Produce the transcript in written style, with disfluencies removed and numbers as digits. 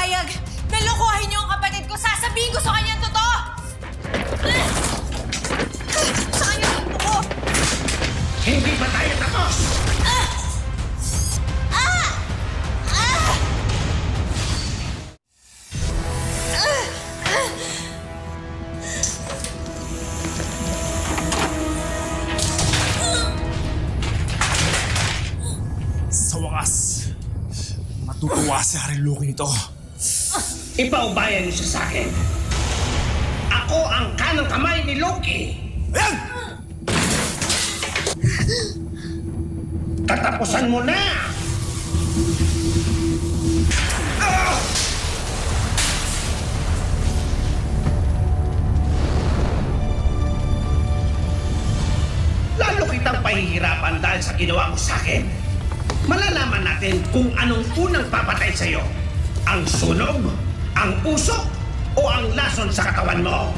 papayag na lokohin niyo ang kapatid ko. Sasabihin ko sa kanya ang totoo! Sa kanya ang totoo! Hindi pa tayo tapos! Sa wakas, matutuwa si Harry Loki nito. Ipaubayan niyo siya sa akin. Ako ang kanang kamay ni Loki. Ayan! Tatapusan mo na! Lalo kitang pahihirapan dahil sa ginawa mo sa akin. Malalaman natin kung anong unang papatay sa'yo. Ang sunog, ang usok, o ang lason sa katawan mo.